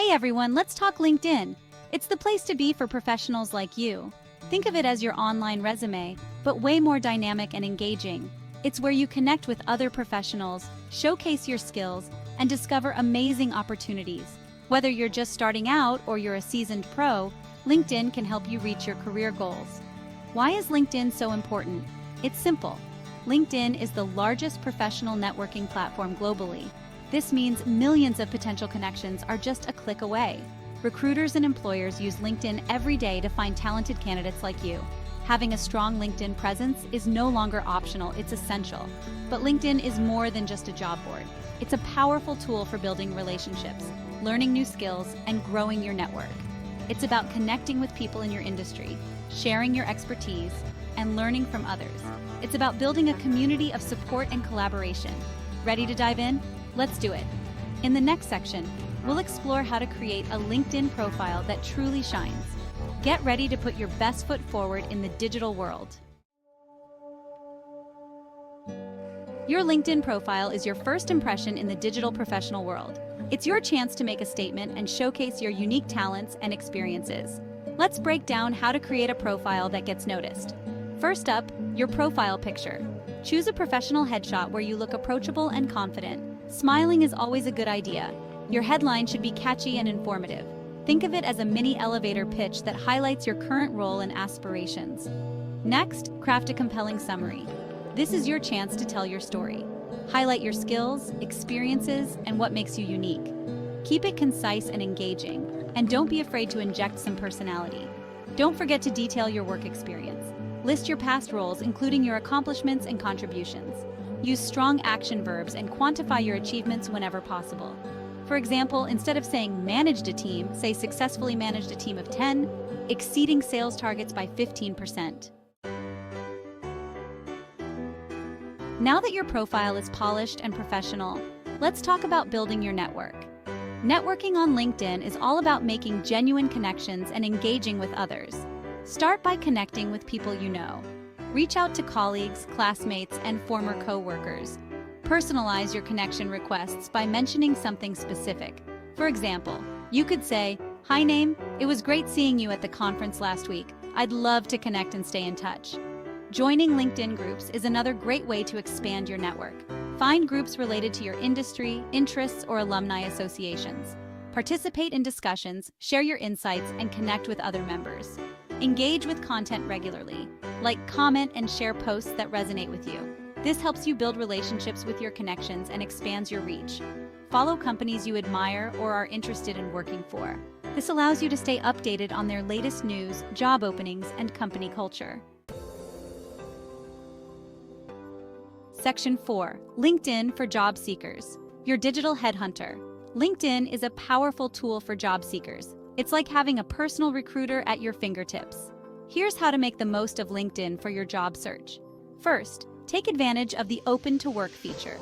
Hey everyone, let's talk LinkedIn. It's the place to be for professionals like you. Think of it as your online resume, but way more dynamic and engaging. It's where you connect with other professionals, showcase your skills, and discover amazing opportunities. Whether you're just starting out or you're a seasoned pro, LinkedIn can help you reach your career goals. Why is LinkedIn so important? It's simple. LinkedIn is the largest professional networking platform globally. This means millions of potential connections are just a click away. Recruiters and employers use LinkedIn every day to find talented candidates like you. Having a strong LinkedIn presence is no longer optional, it's essential. But LinkedIn is more than just a job board. It's a powerful tool for building relationships, learning new skills, and growing your network. It's about connecting with people in your industry, sharing your expertise, and learning from others. It's about building a community of support and collaboration. Ready to dive in? Let's do it. In the next section, we'll explore how to create a LinkedIn profile that truly shines. Get ready to put your best foot forward in the digital world. Your LinkedIn profile is your first impression in the digital professional world. It's your chance to make a statement and showcase your unique talents and experiences. Let's break down how to create a profile that gets noticed. First up, your profile picture. Choose a professional headshot where you look approachable and confident. Smiling is always a good idea. Your headline should be catchy and informative. Think of it as a mini elevator pitch that highlights your current role and aspirations. Next, craft a compelling summary. This is your chance to tell your story. Highlight your skills, experiences, and what makes you unique. Keep it concise and engaging, and don't be afraid to inject some personality. Don't forget to detail your work experience. List your past roles, including your accomplishments and contributions. Use strong action verbs and quantify your achievements whenever possible. For example, instead of saying managed a team, say successfully managed a team of 10, exceeding sales targets by 15%. Now that your profile is polished and professional, let's talk about building your network. Networking on LinkedIn is all about making genuine connections and engaging with others. Start by connecting with people you know. Reach out to colleagues, classmates, and former co-workers. Personalize your connection requests by mentioning something specific. For example, you could say, "Hi name, it was great seeing you at the conference last week. I'd love to connect and stay in touch." Joining LinkedIn groups is another great way to expand your network. Find groups related to your industry, interests, or alumni associations. Participate in discussions, share your insights, and connect with other members. Engage with content regularly. Like, comment, and share posts that resonate with you. This helps you build relationships with your connections and expands your reach. Follow companies you admire or are interested in working for. This allows you to stay updated on their latest news, job openings, and company culture. Section 4. LinkedIn for job seekers. Your digital headhunter. LinkedIn is a powerful tool for job seekers. It's like having a personal recruiter at your fingertips. Here's how to make the most of LinkedIn for your job search. First, take advantage of the Open to Work feature.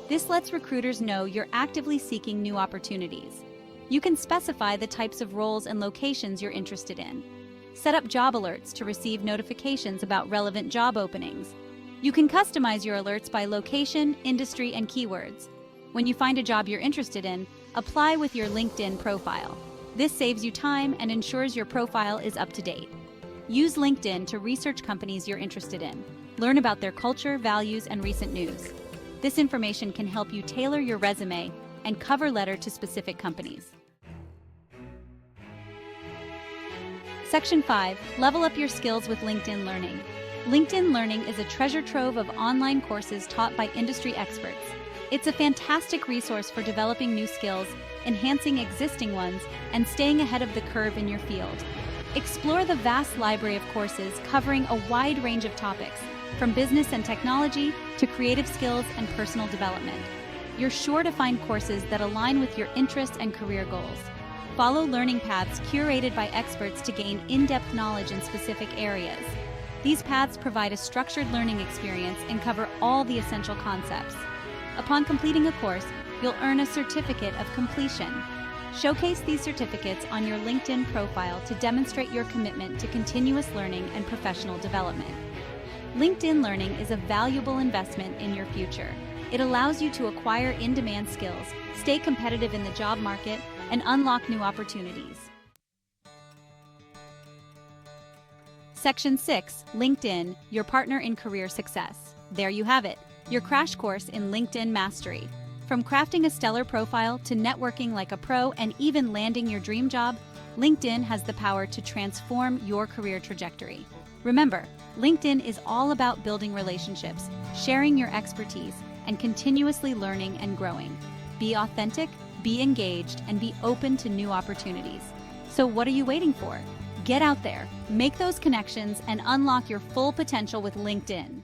This lets recruiters know you're actively seeking new opportunities. You can specify the types of roles and locations you're interested in. Set up job alerts to receive notifications about relevant job openings. You can customize your alerts by location, industry, and keywords. When you find a job you're interested in, apply with your LinkedIn profile. This saves you time and ensures your profile is up to date. Use LinkedIn to research companies you're interested in. Learn about their culture, values, and recent news. This information can help you tailor your resume and cover letter to specific companies. Section 5. Level up your skills with LinkedIn Learning. LinkedIn Learning is a treasure trove of online courses taught by industry experts. It's a fantastic resource for developing new skills, enhancing existing ones, and staying ahead of the curve in your field. Explore the vast library of courses covering a wide range of topics, from business and technology to creative skills and personal development. You're sure to find courses that align with your interests and career goals. Follow learning paths curated by experts to gain in-depth knowledge in specific areas. These paths provide a structured learning experience and cover all the essential concepts. Upon completing a course, you'll earn a certificate of completion. Showcase these certificates on your LinkedIn profile to demonstrate your commitment to continuous learning and professional development. LinkedIn Learning is a valuable investment in your future. It allows you to acquire in-demand skills, stay competitive in the job market, and unlock new opportunities. Section 6, LinkedIn, your partner in career success. There you have it, your crash course in LinkedIn mastery. From crafting a stellar profile to networking like a pro and even landing your dream job, LinkedIn has the power to transform your career trajectory. Remember, LinkedIn is all about building relationships, sharing your expertise, and continuously learning and growing. Be authentic, be engaged, and be open to new opportunities. So what are you waiting for? Get out there, make those connections, and unlock your full potential with LinkedIn.